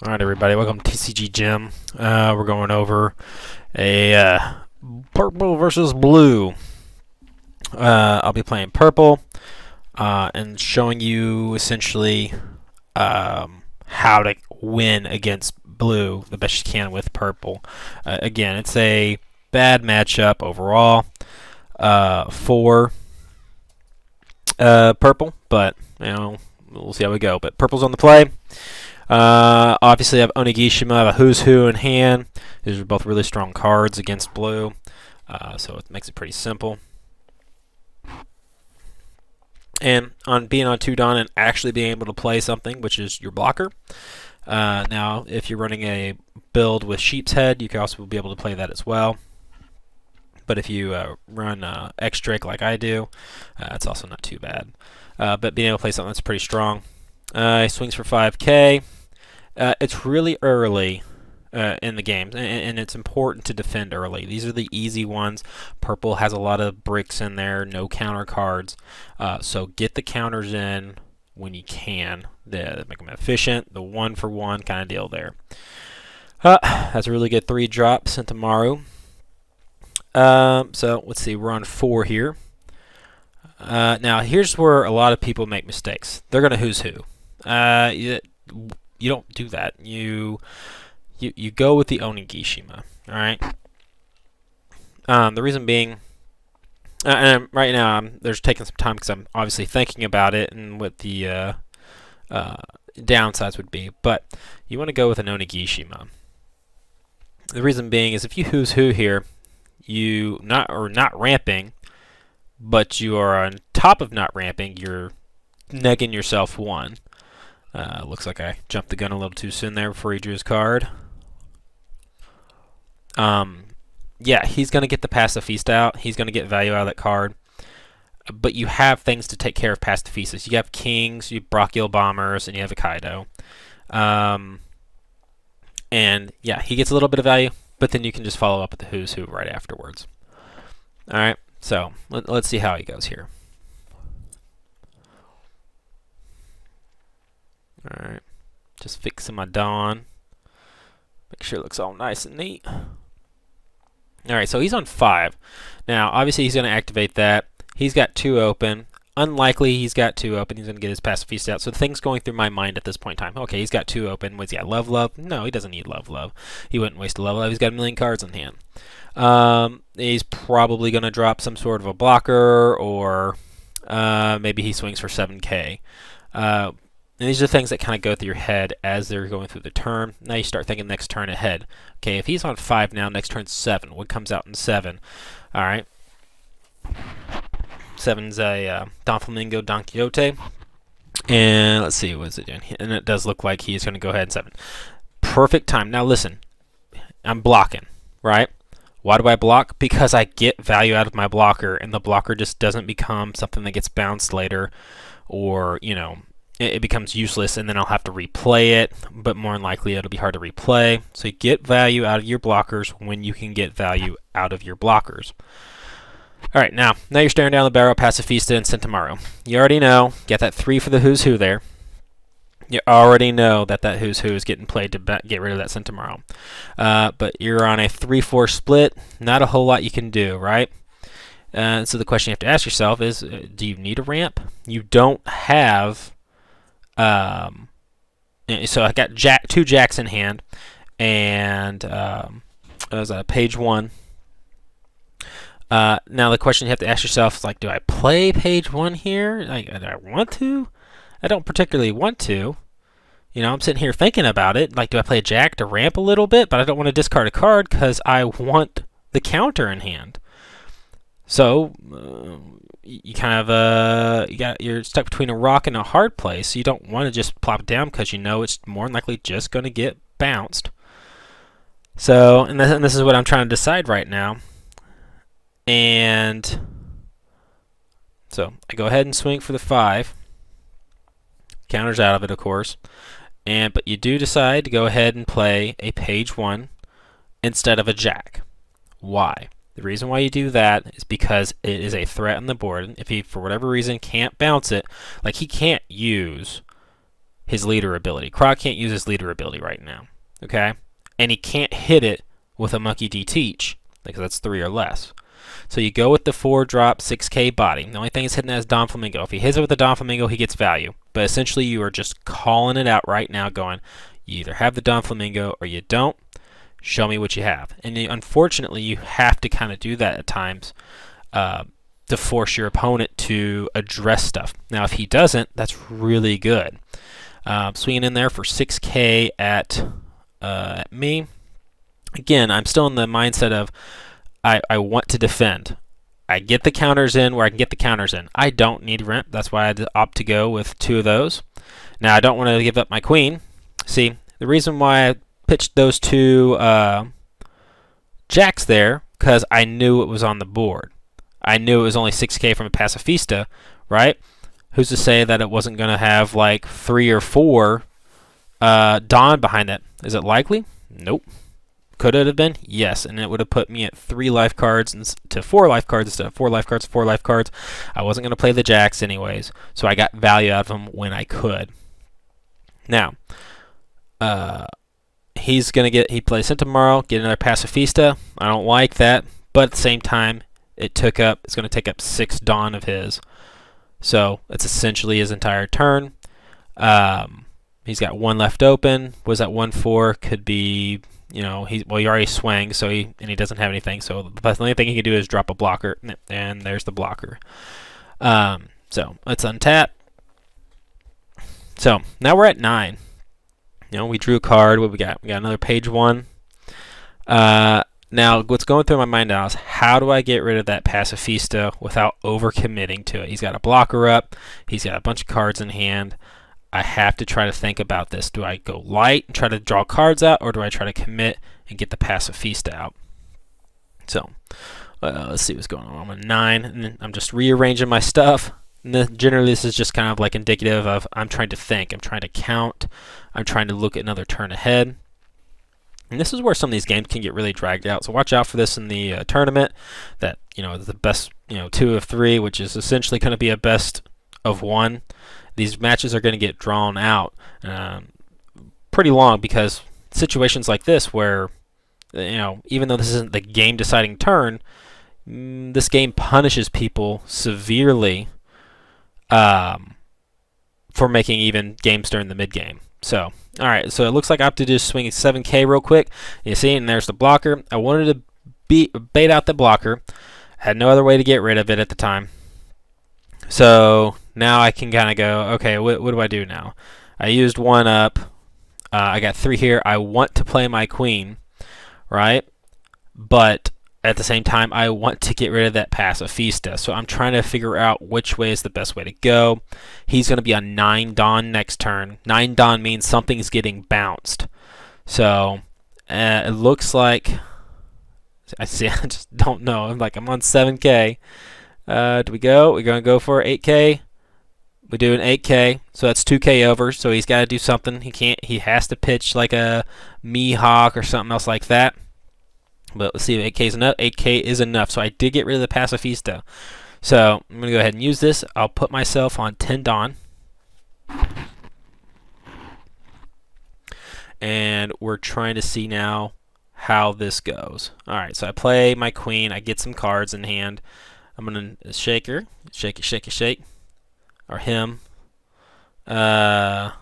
Alright everybody, welcome to TCG Gym. We're going over a purple versus blue. I'll be playing purple and showing you essentially how to win against blue the best you can with purple. Again, it's a bad matchup overall for purple, but we'll see how we go. But purple's on the play. Obviously, I have Onigashima, I have a Who's Who in hand. These are both really strong cards against blue, so it makes it pretty simple. And on being on 2 Dawn and actually being able to play something, which is your blocker. Now, if you're running a build with Sheep's Head, you can also be able to play that as well. But if you run X-Drake like I do, it's also not too bad. But being able to play something that's pretty strong. He swings for 5k. It's really early in the game, and it's important to defend early. These are the easy ones. Purple has a lot of bricks in there, no counter cards. So get the counters in when you can. Make them efficient, the 1-for-1 kind of deal there. That's a really good 3-drop, Sentamaru. So let's see, we're on 4 here. Now here's where a lot of people make mistakes. They're going to Who's Who. You don't do that. You go with the Onigashima. All right. The reason being, and right now there's taking some time because I'm obviously thinking about it and what the downsides would be. But you want to go with an Onigashima. The reason being is if you Who's Who here, you not ramping, but you are on top of not ramping. You're negging yourself 1. Looks like I jumped the gun a little too soon there before he drew his card. Yeah, he's going to get the Pacifista out. He's going to get value out of that card. But you have things to take care of Pacifistas. You have Kings, you have Brachial Bombers, and you have a Kaido. And yeah, he gets a little bit of value, but then you can just follow up with the Who's Who right afterwards. Alright, so let's see how he goes here. Alright, just fixing my Dawn. Make sure it looks all nice and neat. Alright, so he's on 5. Now, obviously he's going to activate that. He's got 2 open. Unlikely he's got 2 open. He's going to get his Pacifista out. So the thing's going through my mind at this point in time. Okay, he's got 2 open. What's he got? Love? No, he doesn't need Love. He wouldn't waste a Love. He's got a million cards in hand. He's probably going to drop some sort of a blocker, or maybe he swings for 7k. And these are things that kind of go through your head as they're going through the turn. Now you start thinking next turn ahead. Okay, if he's on 5 now, next turn's 7. What comes out in 7? All right. 7's a Don Flamingo Don Quixote. And let's see, what is it doing? And it does look like he's going to go ahead and 7. Perfect time. Now listen, I'm blocking, right? Why do I block? Because I get value out of my blocker, and the blocker just doesn't become something that gets bounced later, or, it becomes useless, and then I'll have to replay it, but more than likely it'll be hard to replay. So you get value out of your blockers when you can get value out of your blockers. Alright, now you're staring down the barrel of Pacifista and Sentamaru. You already know, get that 3 for the Who's Who there. You already know that Who's Who is getting played to get rid of that Sentamaru. But you're on a 3-4 split, not a whole lot you can do, right? So the question you have to ask yourself is, do you need a ramp? You don't have... so I got 2 jacks in hand, and that was page 1. Now the question you have to ask yourself is, like, do I play page 1 here? Like, do I want to? I don't particularly want to. I'm sitting here thinking about it. Like, do I play a jack to ramp a little bit? But I don't want to discard a card because I want the counter in hand. So you kind of you're stuck between a rock and a hard place. So you don't want to just plop it down because it's more than likely just going to get bounced. So and this is what I'm trying to decide right now. And so I go ahead and swing for the 5. Counters out of it, of course. But you do decide to go ahead and play a page 1 instead of a jack. Why? The reason why you do that is because it is a threat on the board. If he, for whatever reason, can't bounce it, like he can't use his leader ability. Croc can't use his leader ability right now, okay? And he can't hit it with a Monkey D Teach, because that's 3 or less. So you go with the 4-drop 6K body. The only thing he's hitting that is Don Flamingo. If he hits it with the Don Flamingo, he gets value. But essentially, you are just calling it out right now, going, you either have the Don Flamingo or you don't. Show me what you have. And unfortunately, you have to kind of do that at times to force your opponent to address stuff. Now, if he doesn't, that's really good. Swinging in there for 6K at me. Again, I'm still in the mindset of I want to defend. I get the counters in where I can get the counters in. I don't need rent. That's why I opt to go with 2 of those. Now, I don't want to give up my queen. See, the reason why I pitched those 2 jacks there, because I knew it was on the board. I knew it was only 6K from a Pacifista, right? Who's to say that it wasn't going to have like 3 or 4 Dawn behind it? Is it likely? Nope. Could it have been? Yes, and it would have put me at 3 life cards to 4 life cards instead of 4 life cards, 4 life cards. I wasn't going to play the jacks anyways, so I got value out of them when I could. Now, he's going to he plays tomorrow, get another Pacifista. I don't like that, but at the same time, it's going to take up 6 Dawn of his. So it's essentially his entire turn. He's got 1 left open. Was that 1/4? Could be, he already swang, so he doesn't have anything. So the only thing he can do is drop a blocker, and there's the blocker. So let's untap. So now we're at 9. We drew a card. What we got? We got another page 1. Now, what's going through my mind now is how do I get rid of that Pacifista without overcommitting to it? He's got a blocker up. He's got a bunch of cards in hand. I have to try to think about this. Do I go light and try to draw cards out, or do I try to commit and get the Pacifista out? So, let's see what's going on. I'm at 9, and then I'm just rearranging my stuff. And then generally, this is just kind of like indicative of I'm trying to think. I'm trying to count. I'm trying to look at another turn ahead. And this is where some of these games can get really dragged out. So watch out for this in the tournament. That the best 2 of 3, which is essentially going to be a best of 1. These matches are going to get drawn out pretty long because situations like this, where even though this isn't the game-deciding turn, this game punishes people severely for making even games during the mid-game. So, all right, so it looks like I opted to just swing 7K real quick. You see, and there's the blocker. I wanted to bait out the blocker. Had no other way to get rid of it at the time. So now I can kind of go, okay, what do I do now? I used 1 up. I got 3 here. I want to play my queen, right? But at the same time, I want to get rid of that Pacifista. So I'm trying to figure out which way is the best way to go. He's going to be on 9 Dawn next turn. 9 Dawn means something's getting bounced. So it looks like, I just don't know. I'm on 7K. Do we go? We're going to go for 8K. We do an 8K, so that's 2K over. So he's got to do something. He has to pitch like a Mihawk or something else like that. But let's see if 8K is enough. 8K is enough. So I did get rid of the Pacifista. So I'm going to go ahead and use this. I'll put myself on 10 Dawn. And we're trying to see now how this goes. All right, so I play my queen. I get some cards in hand. I'm going to shake her. Shake it, shake it, shake. Or him. Let's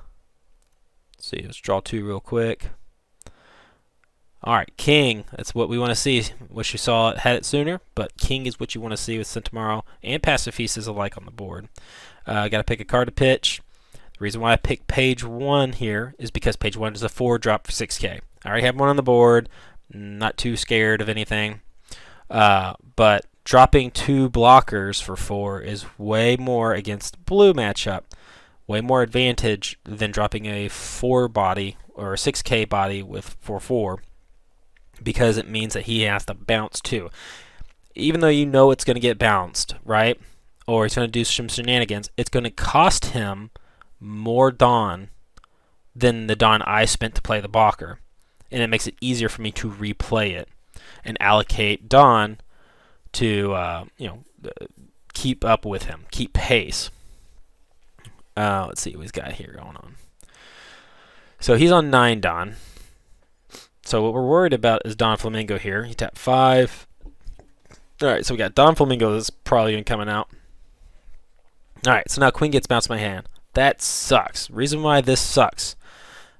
see, let's draw 2 real quick. Alright, king. That's what we want to see. Wish you saw it, had it sooner, but king is what you want to see with Centauro and Pacifistas alike on the board. Got to pick a card to pitch. The reason why I picked page 1 here is because page 1 is a 4-drop for 6K. I already have 1 on the board. Not too scared of anything. But dropping 2 blockers for 4 is way more against blue matchup. Way more advantage than dropping a 4 body or a 6K body with 4/4. Because it means that he has to bounce too. Even though you know it's going to get bounced, right? Or he's going to do some shenanigans, it's going to cost him more Dawn than the Dawn I spent to play the blocker. And it makes it easier for me to replay it and allocate Dawn to keep up with him, keep pace. Let's see what he's got here going on. So he's on 9 Don. So what we're worried about is Don Flamingo here. He tapped 5. Alright, so we got Don Flamingo that's probably even coming out. Alright, so now Queen gets bounced my hand. That sucks. Reason why this sucks.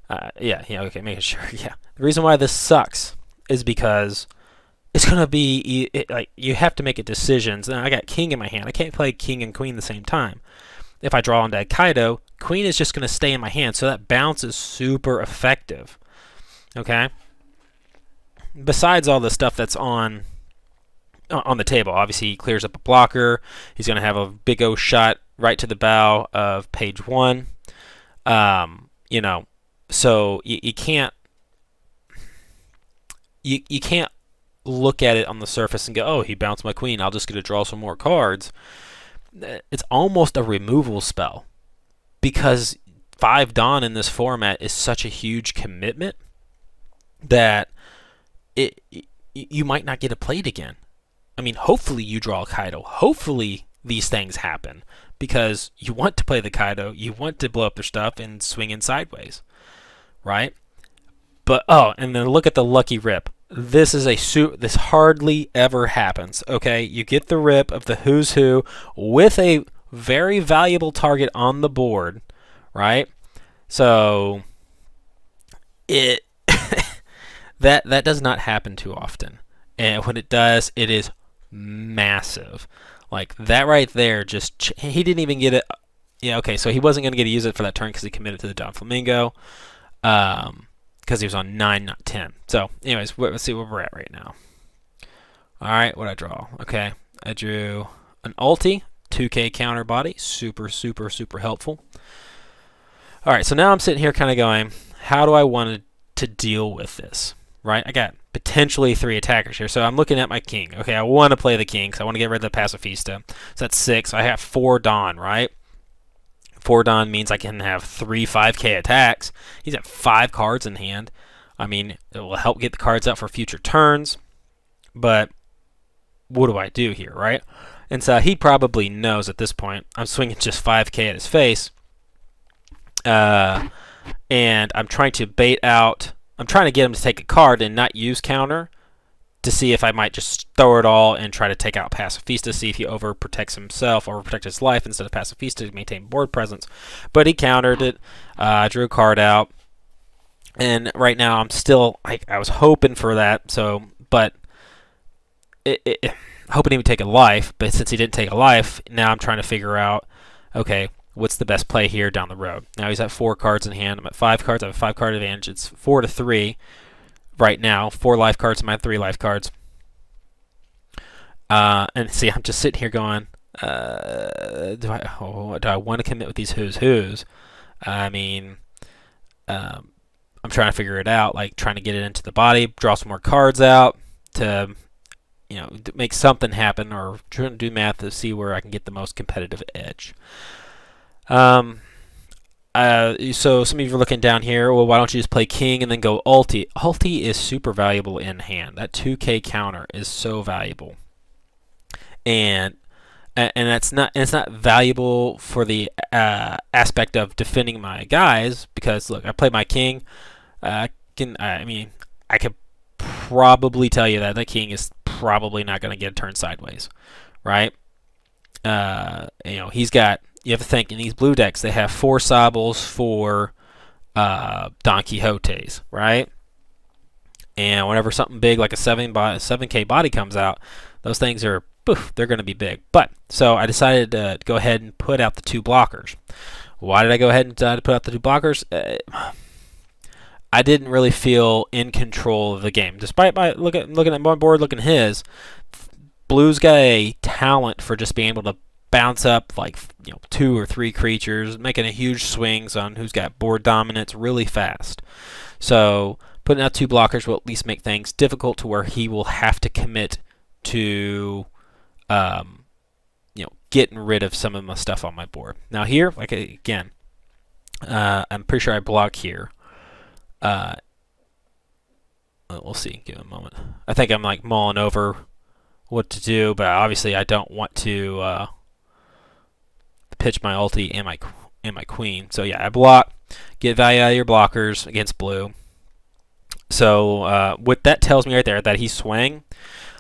Okay, making sure. Yeah. The reason why this sucks is because it's going to be, like, you have to make a decision. Now, I got King in my hand. I can't play King and Queen at the same time. If I draw into Kaido, Queen is just going to stay in my hand, so that bounce is super effective. Okay? Besides all the stuff that's on the table, obviously he clears up a blocker. He's going to have a big O shot right to the bow of page 1. So you can't you can't look at it on the surface and go, oh, he bounced my queen, I'll just get to draw some more cards. It's almost a removal spell, because 5 Dawn in this format is such a huge commitment that you might not get it played again. I mean, hopefully you draw a Kaido. Hopefully these things happen, because you want to play the Kaido, you want to blow up their stuff and swing in sideways, right? But and then look at the lucky rip. This is this hardly ever happens. Okay, you get the rip of the who's who with a very valuable target on the board, right? So it that does not happen too often, and when it does, it is massive. Like that right there, he didn't even get it. Yeah, okay, so he wasn't going to get to use it for that turn because he committed to the Don Flamingo. Because he was on 9, not 10. So, anyways, let's see where we're at right now. All right, what I draw? Okay, I drew an ulti, 2k counter body, super, super, super helpful. All right, so now I'm sitting here kind of going, how do I want to deal with this? Right, I got potentially 3 attackers here, so I'm looking at my king. Okay, I want to play the king because I want to get rid of the Pacifista. So that's 6. I have 4 Dawn, right? 4 Dawn means I can have 3 5k attacks. He's got 5 cards in hand. I mean, it will help get the cards out for future turns. But what do I do here, right? And so he probably knows at this point I'm swinging just 5k at his face. And I'm trying to bait out. I'm trying to get him to take a card and not use counter, to see if I might just throw it all and try to take out Pacifista, see if he overprotects himself, overprotect his life instead of Pacifista to maintain board presence. But he countered it. I drew a card out, and right now I'm still, I was hoping for that. So, but hoping he would take a life. But since he didn't take a life, now I'm trying to figure out, okay, what's the best play here down the road? Now he's at 4 cards in hand. I'm at 5 cards. I have a 5 card advantage. It's 4-3. Right now, 4 life cards to my 3 life cards. And see, I'm just sitting here going, do I want to commit with these who's? I mean, I'm trying to figure it out, like trying to get it into the body, draw some more cards out to, make something happen, or trying to do math to see where I can get the most competitive edge. So some of you are looking down here, well, why don't you just play king and then go ulti? Ulti is super valuable in hand. That 2k counter is so valuable. And it's not valuable for the aspect of defending my guys, because look, I play my king. I could probably tell you that the king is probably not going to get a turn sideways, right? He's got. You have to think, in these blue decks, they have 4 Sables, 4 Don Quixotes, right? And whenever something big like a 7k body comes out, those things are, poof, they're going to be big. But, so I decided to go ahead and put out the 2 blockers. Why did I go ahead and decide to put out the 2 blockers? I didn't really feel in control of the game. Despite looking at my board, looking at his, Blue's got a talent for just being able to bounce up 2 or 3 creatures, making a huge swings on who's got board dominance really fast. So putting out 2 blockers will at least make things difficult to where he will have to commit to getting rid of some of my stuff on my board. Now here, again, I'm pretty sure I block here. We'll see. Give it a moment. I think I'm mulling over what to do, but obviously I don't want to pitch my ulti and my queen. So yeah, I block. Get value out of your blockers against blue. So what that tells me right there, that he swang,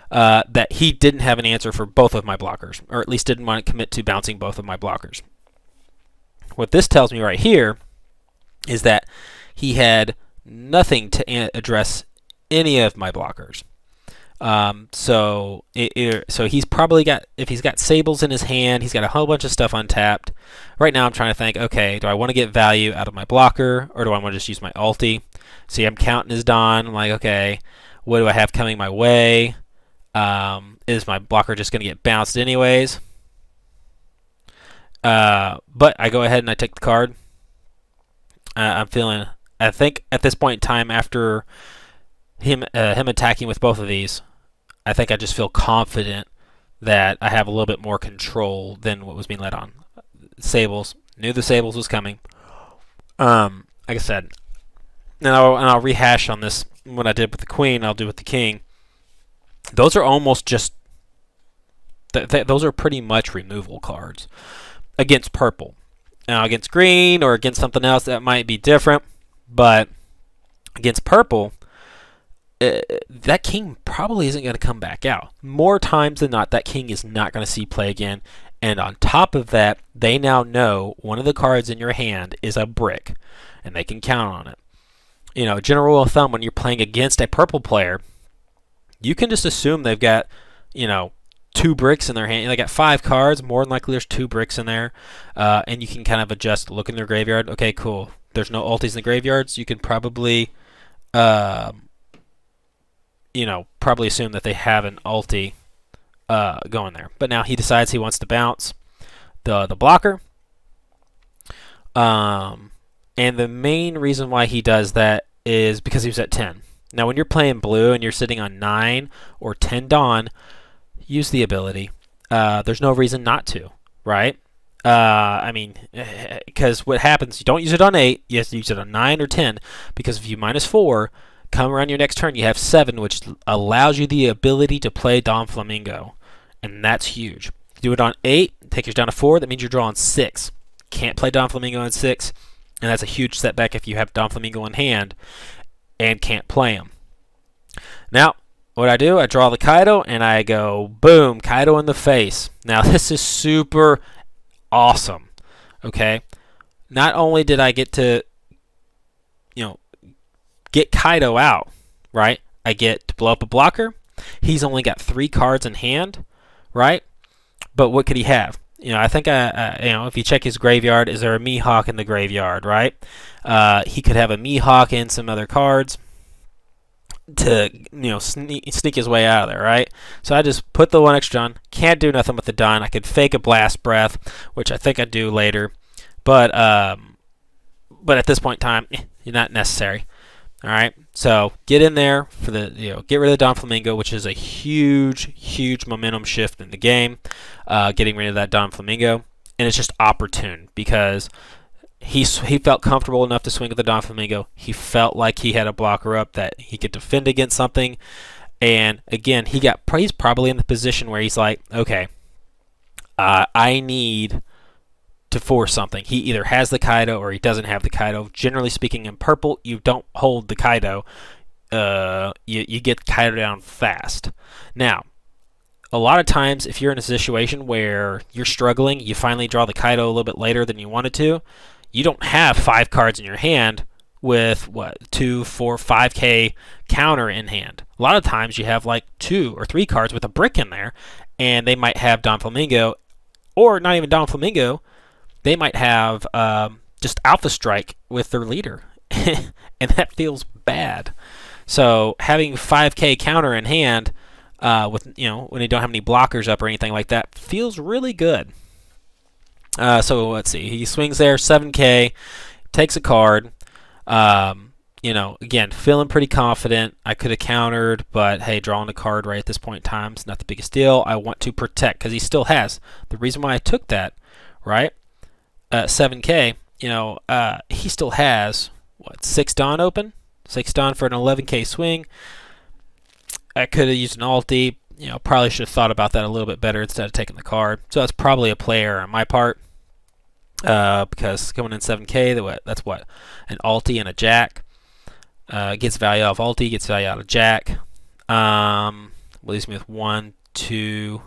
that he didn't have an answer for both of my blockers, or at least didn't want to commit to bouncing both of my blockers. What this tells me right here is that he had nothing to address any of my blockers. So he's probably got, if he's got sables in his hand, he's got a whole bunch of stuff untapped. Right now I'm trying to think, okay, do I want to get value out of my blocker, or do I want to just use my ulti? See, I'm counting his Dawn. I'm like, okay, what do I have coming my way? Is my blocker just going to get bounced anyways? But I go ahead and I take the card. I think at this point in time, after him attacking with both of these, I think I just feel confident that I have a little bit more control than what was being led on. Sables, knew the Sables was coming. Like I said, and I'll rehash on this what I did with the Queen. I'll do with the King. Those are almost just those are pretty much removal cards against purple. Now against green or against something else that might be different, but against purple, that King probably isn't going to come back out. More times than not, that King is not going to see play again. And on top of that, they now know one of the cards in your hand is a brick, and they can count on it. You know, general rule of thumb, when you're playing against a purple player, you can just assume they've got, 2 bricks in their hand. They got 5 cards. More than likely, there's 2 bricks in there, and you can kind of adjust. Look in their graveyard. Okay, cool. There's no ultis in the graveyards. You can probably, probably assume that they have an ulti going there. But now he decides he wants to bounce the blocker. And the main reason why he does that is because he was at 10. Now, when you're playing blue and you're sitting on 9 or 10 Dawn, use the ability. There's no reason not to, right? Because what happens, you don't use it on 8, you have to use it on 9 or 10, because if you -4, come around your next turn, you have 7, which allows you the ability to play Don Flamingo, and that's huge. If you do it on 8, take yours down to 4, that means you're drawing 6. Can't play Don Flamingo on 6, and that's a huge setback if you have Don Flamingo in hand and can't play him. Now, what I do, I draw the Kaido, and I go, boom, Kaido in the face. Now, this is super awesome, okay? Not only did I get to, get Kaido out, right? I get to blow up a blocker. He's only got 3 cards in hand, right? But what could he have? I think, if you check his graveyard, is there a Mihawk in the graveyard, right? He could have a Mihawk and some other cards to, sneak his way out of there, right? So I just put the 1 extra on. Can't do nothing with the Dawn. I could fake a Blast Breath, which I think I do later. But at this point in time, not necessary. All right, so get in there for the, get rid of the Don Flamingo, which is a huge, huge momentum shift in the game. Getting rid of that Don Flamingo, and it's just opportune because he felt comfortable enough to swing with the Don Flamingo. He felt like he had a blocker up that he could defend against something, and again, he's probably in the position where he's like, okay, I need to force something. He either has the Kaido or he doesn't have the Kaido. Generally speaking, in purple, you don't hold the Kaido. You get Kaido down fast. Now, a lot of times, if you're in a situation where you're struggling, you finally draw the Kaido a little bit later than you wanted to, you don't have 5 cards in your hand with, 2, 4, 5k counter in hand. A lot of times, you have like 2 or 3 cards with a brick in there, and they might have Don Flamingo, or not even Don Flamingo. They might have just Alpha Strike with their leader, and that feels bad. So having 5k counter in hand, with when you don't have any blockers up or anything like that, feels really good. So let's see. He swings there, 7k, takes a card. Again, feeling pretty confident. I could have countered, but hey, drawing a card right at this point in time is not the biggest deal. I want to protect because he still has. The reason why I took that, right? 7k, he still has 6 Dawn open, 6 Dawn for an 11k swing. I could have used an ulti. Probably should have thought about that a little bit better instead of taking the card. So that's probably a play error on my part. because coming in 7k, that's what? An ulti and a jack. Gets value out of ulti, gets value out of jack. Leaves me with 1, 2,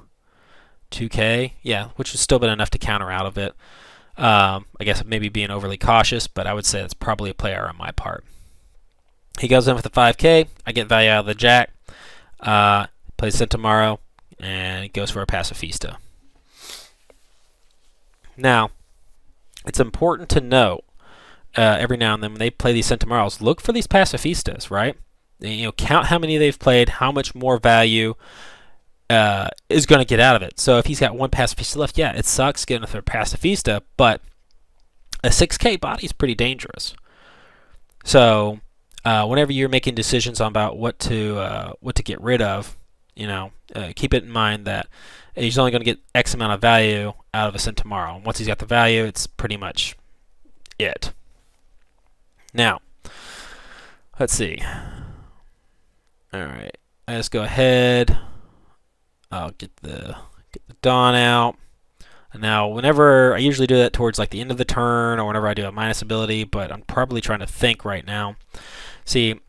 2k. Yeah, which has still been enough to counter out of it. I guess maybe being overly cautious, but I would say that's probably a play error on my part. He goes in with a 5k. I get value out of the jack. Plays Sentomaro, and he goes for a Pacifista. Now, it's important to note every now and then when they play these Sentomaros, look for these Pacifistas, right? Count how many they've played, how much more value is going to get out of it. So if he's got one Pacifista left, yeah, it sucks getting a third Pacifista, but a 6k body is pretty dangerous. So whenever you're making decisions about what to get rid of, keep it in mind that he's only going to get X amount of value out of a Sentomaro. And once he's got the value, it's pretty much it. Now, let's see. All right, let's go ahead. I'll get the Dawn out. And now, whenever I usually do that towards like the end of the turn, or whenever I do a minus ability, but I'm probably trying to think right now. See,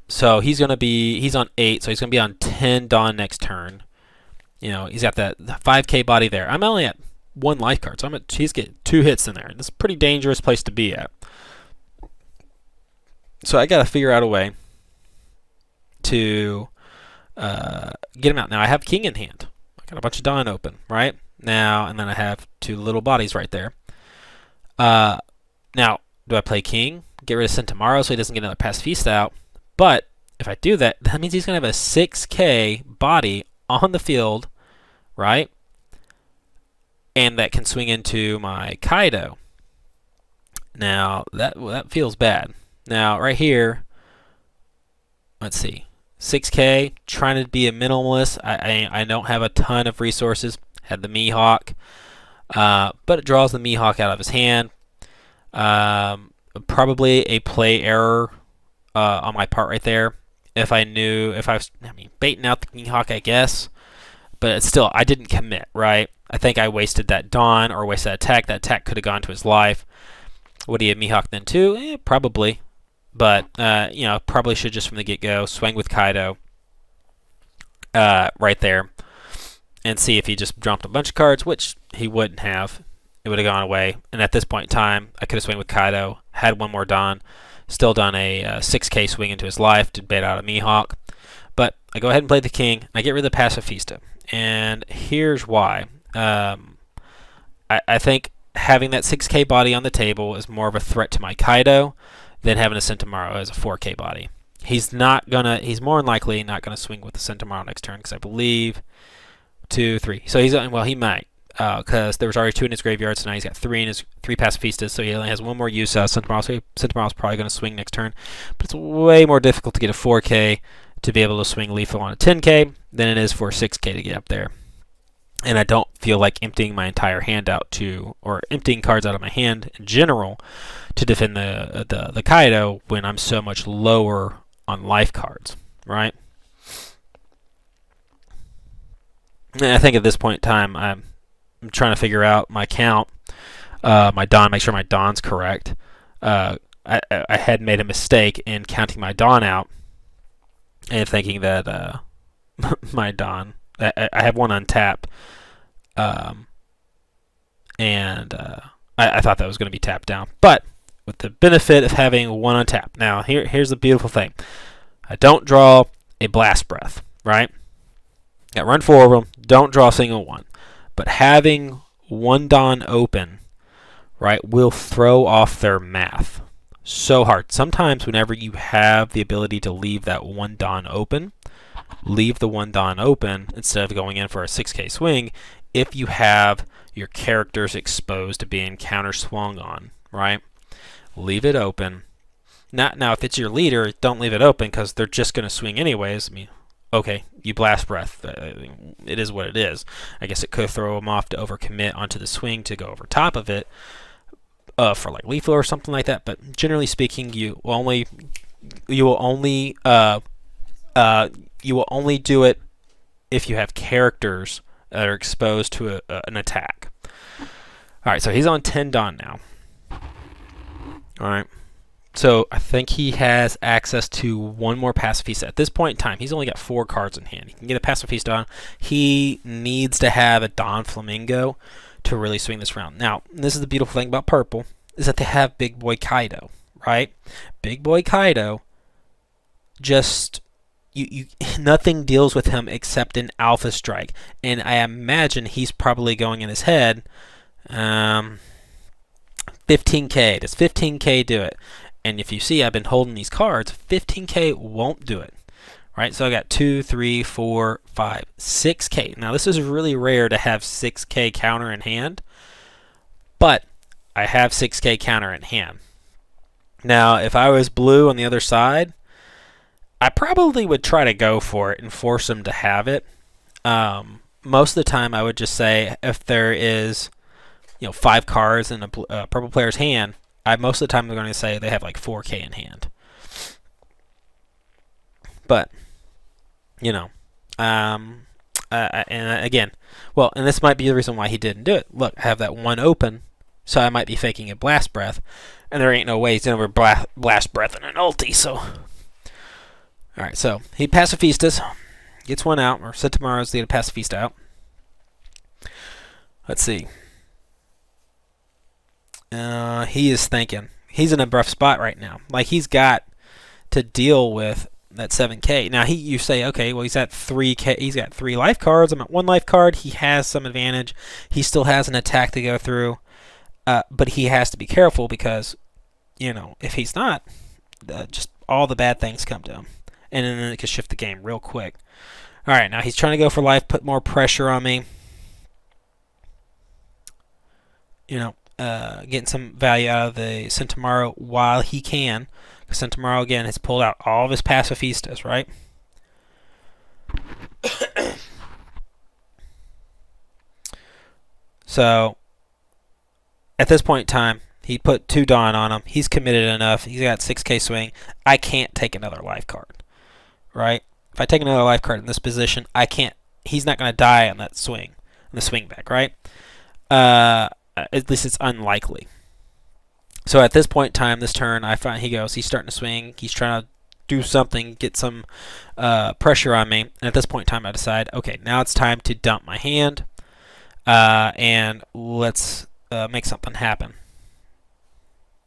so he's on 8, so he's gonna be on 10 Dawn next turn. He's got that 5k body there. I'm only at 1 life card, so he's getting 2 hits in there. This is a pretty dangerous place to be at. So I gotta figure out a way to get him out. Now I have King in hand. I got a bunch of Dawn open, right? Now, and then I have 2 little bodies right there. Now, do I play King? Get rid of Sentomaro so he doesn't get another Pacifista out. But if I do that, that means he's going to have a 6k body on the field, right? And that can swing into my Kaido. Now, that feels bad. Now, right here, let's see. 6k, trying to be a minimalist. I don't have a ton of resources. Had the Mihawk, but it draws the Mihawk out of his hand. Probably a play error on my part right there. If I was baiting out the Mihawk, I guess. But it's still, I didn't commit, right? I think I wasted that Dawn or wasted that attack. That attack could have gone to his life. Would he have Mihawk then too? Probably. But, probably should just from the get-go swing with Kaido right there and see if he just dropped a bunch of cards, which he wouldn't have. It would have gone away. And at this point in time, I could have swung with Kaido, had one more Dawn, still done a 6k swing into his life to bait out a Mihawk. But I go ahead and play the King. I get rid of the Pacifista. And here's why. I think having that 6k body on the table is more of a threat to my Kaido than having a Sentomaro as a 4k body. He's more than likely not gonna swing with the Sentomaro next turn because I believe 2, 3. So he might because there was already 2 in his graveyard, so now he's got 3 Pacifistas, so he only has 1 more use out of Sentomaro. So Sentomaro's probably gonna swing next turn, but it's way more difficult to get a 4k to be able to swing lethal on a 10k than it is for a 6k to get up there. And I don't feel like emptying my entire hand out or emptying cards out of my hand in general to defend the Kaido when I'm so much lower on life cards, right? And I think at this point in time, I'm trying to figure out my count, my Dawn, make sure my Dawn's correct. I had made a mistake in counting my Dawn out and thinking that my Dawn, I have one untapped, and I thought that was going to be tapped down. But with the benefit of having one untapped. Now, here's the beautiful thing. I don't draw a Blast Breath, right? Got run 4 of them, don't draw a single one. But having one Dawn open, right, will throw off their math so hard. Sometimes whenever you have the ability to leave that one Dawn open, leave the one Dawn open instead of going in for a 6k swing if you have your characters exposed to being counter swung on, right? Leave it open. Now, if it's your leader, don't leave it open because they're just going to swing anyways. Okay, you Blast Breath. It is what it is. I guess it could throw them off to overcommit onto the swing to go over top of it for like lethal or something like that. But generally speaking, you will only do it if you have characters that are exposed to an attack. Alright, so he's on 10 Dawn now. Alright. So I think he has access to one more Pacifista. At this point in time, he's only got 4 cards in hand. He can get a Pacifista on. He needs to have a Don Flamingo to really swing this round. Now, this is the beautiful thing about purple, is that they have Big Boy Kaido, right? Big Boy Kaido just nothing deals with him except an Alpha Strike. And I imagine he's probably going in his head, 15k. Does 15k do it? And if you see, I've been holding these cards. 15k won't do it. Right? So I got 2, 3, 4, 5, 6k. Now this is really rare to have 6k counter in hand, but I have 6k counter in hand. Now, if I was blue on the other side, I probably would try to go for it and force him to have it. Most of the time, I would just say if there is, 5 cards in a purple player's hand, most of the time they're going to say they have like 4k in hand. But, and again, and this might be the reason why he didn't do it. Look, I have that one open, so I might be faking a Blast Breath, and there ain't no way he's going to Blast Breath in an ulti, so... Alright, so he Pacifistas, gets one out, or Sentomaru's the Pacifista out. Let's see. He is thinking. He's in a rough spot right now. Like, he's got to deal with that 7k. Now, you say, okay, well, he's at 3k. He's got 3 life cards. I'm at 1 life card. He has some advantage. He still has an attack to go through. But he has to be careful because, if he's not, just all the bad things come to him. And then it could shift the game real quick. Alright, now he's trying to go for life, put more pressure on me. Getting some value out of the Sentomaru while he can. Because Sentomaru, again, has pulled out all of his Pacifistas, right? So, at this point in time, he put 2 Dawn on him. He's committed enough. He's got 6k swing. I can't take another life card. Right? If I take another life card in this position, I can't. He's not going to die on that swing, on the swing back, right? At least it's unlikely. So at this point in time, this turn, I find he's starting to swing. He's trying to do something, get some pressure on me. And at this point in time, I decide, okay, now it's time to dump my hand, and let's make something happen.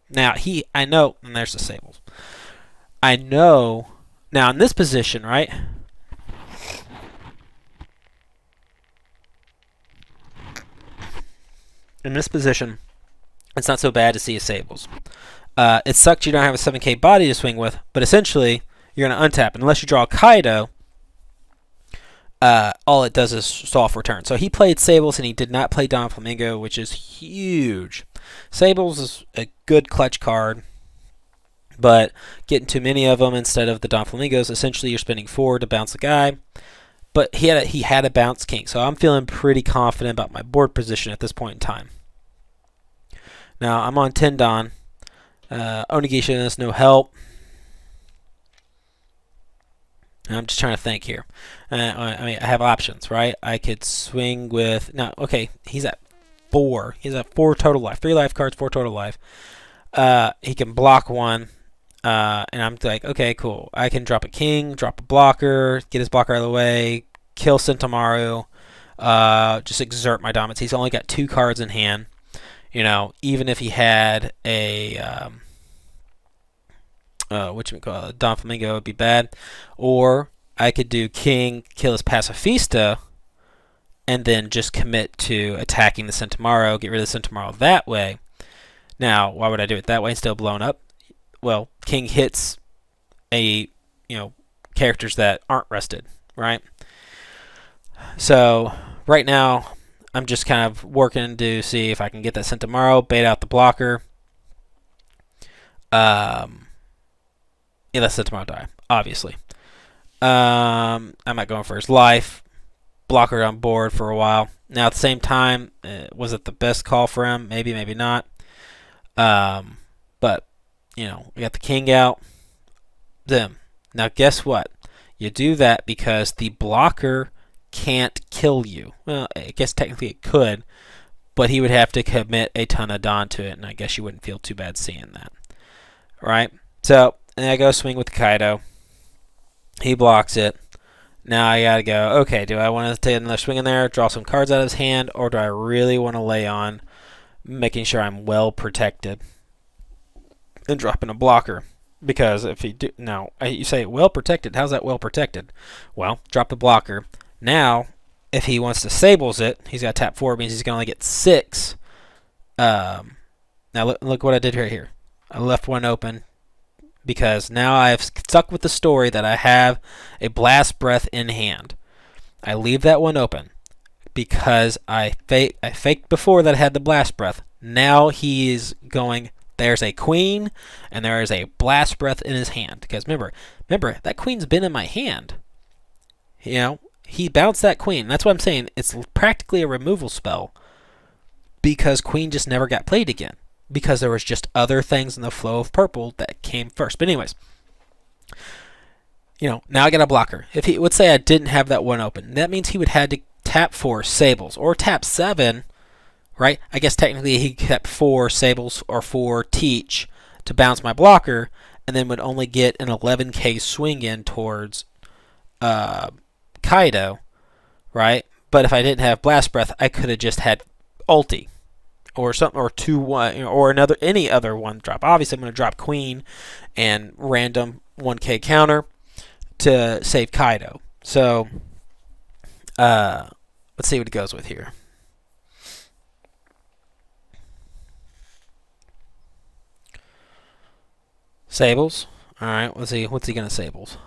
Now I know, and there's the Sables. I know. Now, in this position, right? In this position, it's not so bad to see a Sables. It sucks you don't have a 7k body to swing with, but essentially, you're going to untap. Unless you draw a Kaido, all it does is stall off return. So he played Sables, and he did not play Don Flamingo, which is huge. Sables is a good clutch card. But getting too many of them instead of the Don Flamingos, essentially you're spending 4 to bounce a guy. But he had a bounce king, so I'm feeling pretty confident about my board position at this point in time. Now I'm on 10 Don. Onigisha has no help. I'm just trying to think here. I have options, right? I could swing with he's at 4. He's at 4 total life. 3 life cards, 4 total life. He can block 1. And I'm like, okay, cool. I can drop a king, drop a blocker, get his blocker out of the way, kill Sentomaru, just exert my dominance. He's only got 2 cards in hand. Even if he had a Don Flamingo, it would be bad. Or I could do king, kill his Pacifista, and then just commit to attacking the Sentomaru, get rid of the Sentomaru that way. Now, why would I do it that way instead of blowing up? Well, king hits characters that aren't rested, right? So right now, I'm just kind of working to see if I can get that Sentomaru, bait out the blocker. Let Sentomaru die, obviously. I'm not going for his life. Blocker on board for a while. Now at the same time, was it the best call for him? Maybe, maybe not. But we got the king out. Them. Now guess what? You do that because the blocker can't kill you. Well, I guess technically it could, but he would have to commit a ton of Dawn to it, and I guess you wouldn't feel too bad seeing that. Right? So, and I go swing with the Kaido. He blocks it. Now I gotta go, okay, do I want to take another swing in there, draw some cards out of his hand, or do I really want to lay on making sure I'm well protected and dropping a blocker? Because if you do, now you say well protected, how's that well protected? Well, drop the blocker. Now, if he wants to Sables it, he's got to tap 4, means he's going to only get 6. Now look what I did right here. I left one open because now I've stuck with the story that I have a Blast Breath in hand. I leave that one open because I faked before that I had the Blast Breath. Now he's going, there's a Queen and there is a Blast Breath in his hand. Because remember, that Queen's been in my hand. You know, he bounced that Queen. That's what I'm saying. It's practically a removal spell because Queen just never got played again. Because there was just other things in the flow of purple that came first. But anyways, you know, now I got a blocker. If he would say I didn't have that one open, that means he would have to tap 4 Sables or tap 7, right? I guess technically he kept 4 Sables or 4 Teach to bounce my blocker, and then would only get an 11k swing in towards Kaido, right? But if I didn't have Blast Breath, I could have just had ulti. Or something, or 2-1, or another, any other one drop. Obviously, I'm going to drop Queen and random 1k counter to save Kaido. So, let's see what it goes with here. Sables. All right, let's see. What's he going to Sables?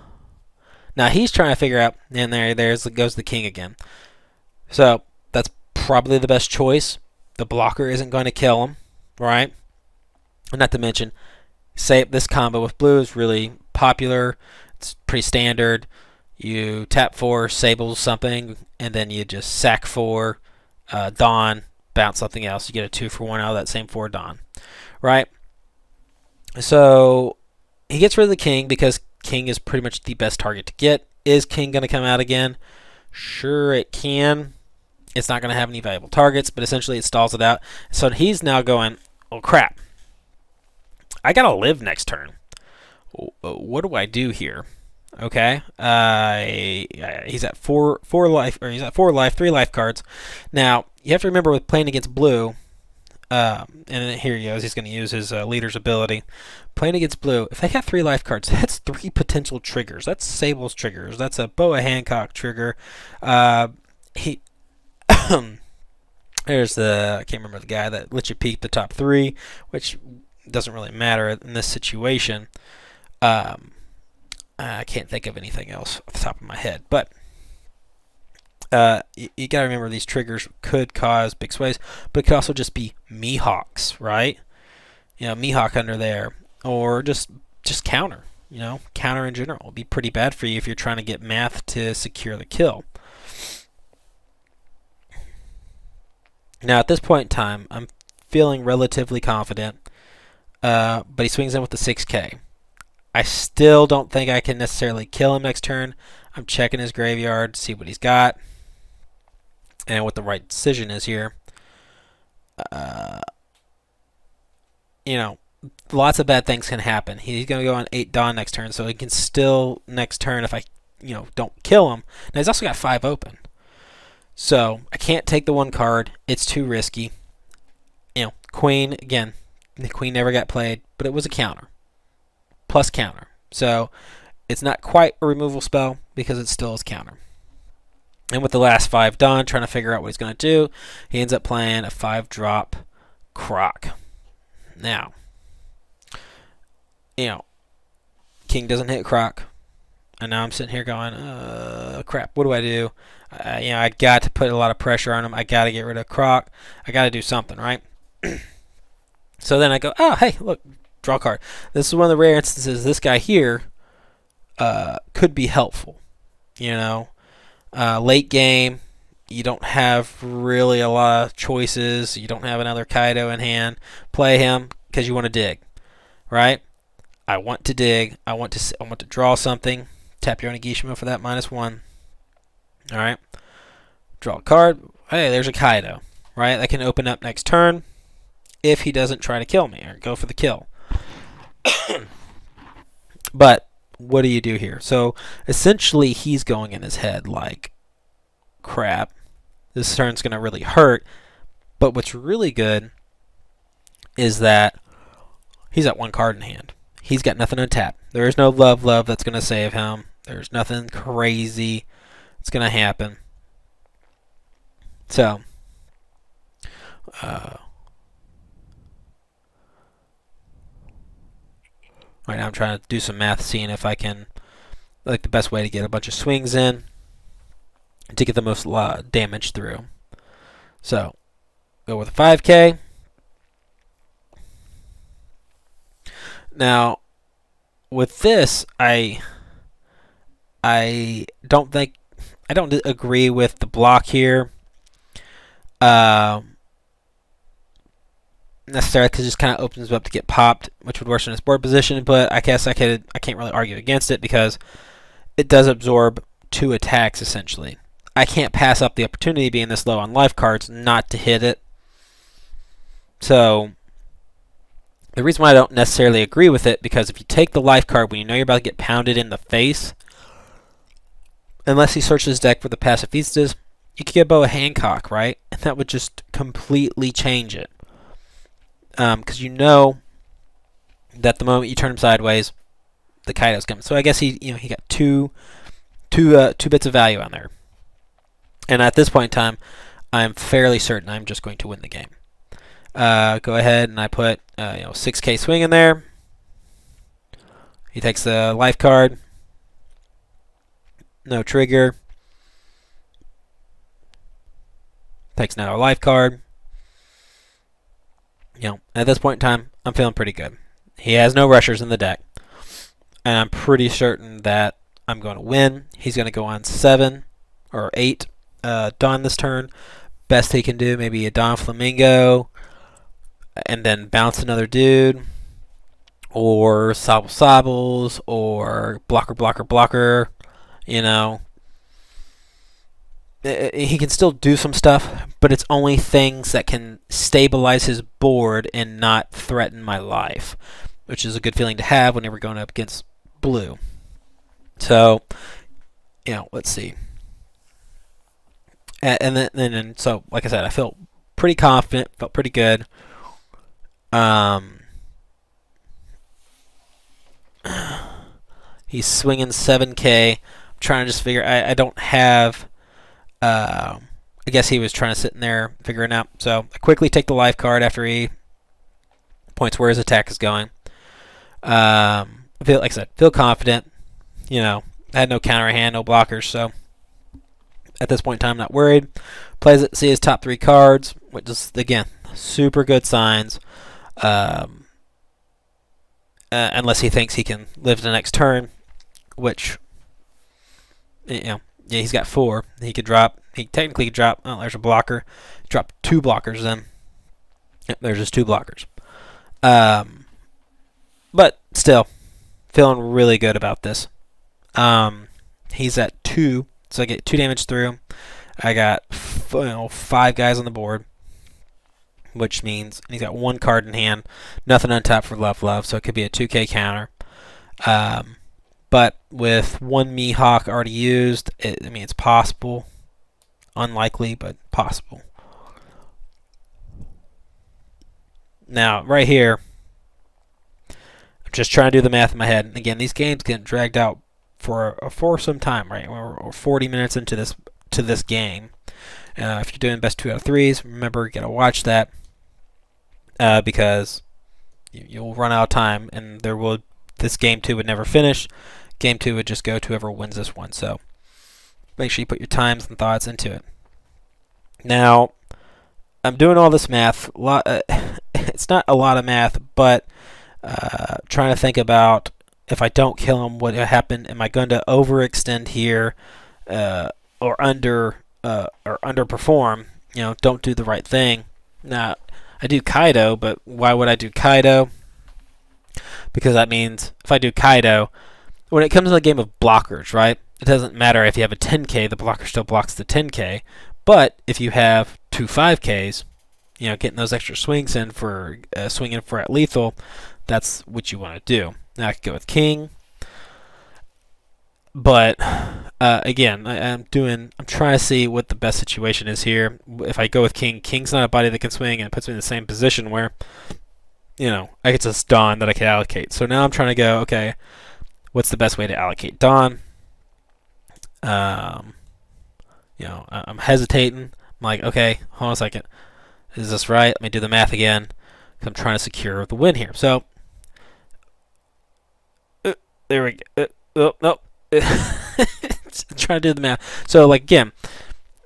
Now he's trying to figure out. And there goes the King again. So that's probably the best choice. The blocker isn't going to kill him, right? And not to mention, this combo with blue is really popular. It's pretty standard. You tap 4, Sables something, and then you just sack 4, Dawn, bounce something else. You get a 2 for 1 out of that same 4 Dawn, right? So he gets rid of the King because King is pretty much the best target to get. Is King going to come out again? Sure, it can. It's not going to have any valuable targets, but essentially it stalls it out. So he's now going, oh crap, I got to live next turn. What do I do here? Okay, he's at 4 life, or he's at 4 life, 3 life cards. Now you have to remember with playing against blue, and here he goes. He's going to use his leader's ability. Playing against blue, if they have 3 life cards, that's 3 potential triggers. That's Sable's triggers. That's a Boa Hancock trigger. There's the, I can't remember the guy that lets you peek the top 3, which doesn't really matter in this situation. I can't think of anything else off the top of my head, but you got to remember these triggers could cause big sways, but it could also just be Mihawks, right? You know, Mihawk under there, or just counter. You know, counter in general would be pretty bad for you if you're trying to get math to secure the kill. Now, at this point in time, I'm feeling relatively confident, but he swings in with the 6K. I still don't think I can necessarily kill him next turn. I'm checking his graveyard to see what he's got and what the right decision is here. You know, lots of bad things can happen. He's going to go on 8 Dawn next turn, so he can still, next turn, if I don't kill him. Now, he's also got 5 open. So, I can't take the 1 card. It's too risky. You know, Queen, again, the Queen never got played, but it was a counter. Plus counter. So, it's not quite a removal spell because it still is counter. And with the last 5 done, trying to figure out what he's going to do, he ends up playing a 5-drop Croc. Now, you know, King doesn't hit Croc. And now I'm sitting here going, crap, what do I do? I got to put a lot of pressure on him. I got to get rid of Croc. I got to do something, right? So then I go, oh, hey, look, draw a card. This is one of the rare instances this guy here could be helpful. You know, late game, you don't have really a lot of choices. You don't have another Kaido in hand. Play him because you want to dig, right? I want to dig. I want to draw something. Tap your Onigashima for that -1. All right. Draw a card. Hey, there's a Kaido. right? That can open up next turn if he doesn't try to kill me or go for the kill. But what do you do here? So essentially he's going in his head like, crap, this turn's going to really hurt. But what's really good is that he's got one card in hand. He's got nothing untap. There is no love that's going to save him. There's nothing crazy that's going to happen. So, right now I'm trying to do some math, seeing if I can, like, the best way to get a bunch of swings in to get the most damage through. So, go with a 5K. Now, with this, I don't agree with the block here. Necessarily, because it just kind of opens up to get popped, which would worsen his board position. But I guess I can't really argue against it because it does absorb 2 attacks essentially. I can't pass up the opportunity, being this low on life cards, not to hit it. So the reason why I don't necessarily agree with it, because if you take the life card when you know you're about to get pounded in the face, unless he searches his deck for the pacifistas, you could get BO1 Hancock, right? And that would just completely change it. Because you know that the moment you turn him sideways, the Kaido's coming. So I guess he got two bits of value on there. And at this point in time, I'm fairly certain I'm just going to win the game. Go ahead and I put 6K swing in there. He takes the life card. No trigger. Takes another life card. At this point in time, I'm feeling pretty good. He has no rushers in the deck. And I'm pretty certain that I'm going to win. He's going to go on 7 or 8 Dawn this turn. Best he can do, maybe a Dawn Flamingo, and then bounce another dude, or Sobbles, or blocker. He can still do some stuff, but it's only things that can stabilize his board and not threaten my life, which is a good feeling to have whenever going up against blue. So, let's see. And then, so like I said, I felt pretty confident, felt pretty good. He's swinging 7K. I'm trying to just figure. I don't have. I guess he was trying to sit in there figuring out. So I quickly take the life card after he points where his attack is going. I feel, like I said, feel confident. I had no counter hand, no blockers, so at this point in time, I'm not worried. Plays it, see his top 3 cards, which is, again, super good signs. Unless he thinks he can live the next turn, which, he's got 4. He technically could drop, oh, there's a blocker. Drop 2 blockers then. Yep, there's just 2 blockers. But still, feeling really good about this. He's at 2, so I get 2 damage through. I got 5 guys on the board, which means he's got 1 card in hand, nothing untapped for love, so it could be a 2K counter. But with 1 Mihawk already used, it's possible. Unlikely, but possible. Now, right here, I'm just trying to do the math in my head. And again, these games get dragged out for some time, right? We're 40 minutes into this game. If you're doing best 2 out of 3s, remember, you gotta watch that because you'll run out of time, and this game 2 would never finish. Game 2 would just go to whoever wins this one. So make sure you put your times and thoughts into it. Now, I'm doing all this math. It's not a lot of math, but trying to think about, if I don't kill him, what happened? Am I going to overextend here, or underperform? Don't do the right thing. Now, I do Kaido, but why would I do Kaido? Because that means if I do Kaido, when it comes to a game of blockers, right? It doesn't matter if you have a 10K, the blocker still blocks the 10K. But if you have two 5Ks, you know, getting those extra swings in for swinging for at lethal, that's what you want to do. Now I could go with king, but again, I'm trying to see what the best situation is here. If I go with king, king's not a body that can swing, and it puts me in the same position where, you know, I get this Dawn that I can allocate. So now I'm trying to go, okay, what's the best way to allocate Dawn? You know, I'm hesitating. I'm like, okay, hold on a second. Is this right? Let me do the math again. I'm trying to secure the win here. So, there we go. Oh, no. Trying to do the math. So, like, again,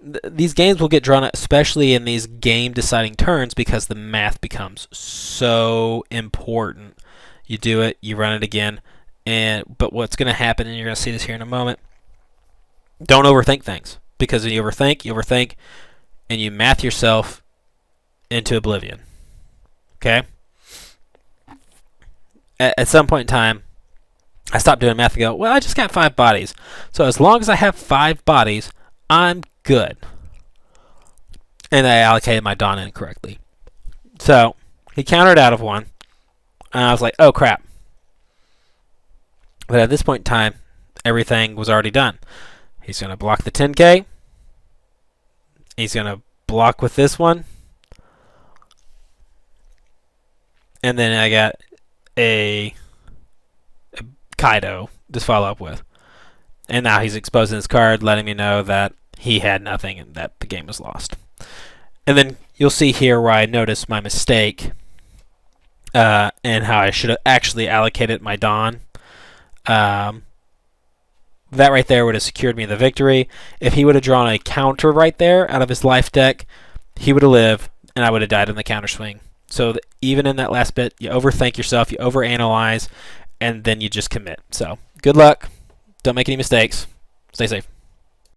these games will get drawn out, especially in these game-deciding turns, because the math becomes so important. You do it, you run it again, but what's going to happen, and you're going to see this here in a moment, don't overthink things. Because when you overthink, and you math yourself into oblivion. Okay? At some point in time, I stopped doing math and go, well, I just got 5 bodies. So as long as I have 5 bodies, I'm good. And I allocated my Dawn incorrectly. So he countered out of 1. And I was like, oh, crap. But at this point in time, everything was already done. He's going to block the 10K. He's going to block with this one. And then I got a Kaido to follow up with. And now he's exposing his card, letting me know that he had nothing and that the game was lost. And then you'll see here where I noticed my mistake and how I should have actually allocated my Dawn. That right there would have secured me the victory. If he would have drawn a counter right there out of his life deck, he would have lived, and I would have died in the counter swing. So even in that last bit, you overthink yourself, you overanalyze, and then you just commit. So good luck. Don't make any mistakes. Stay safe.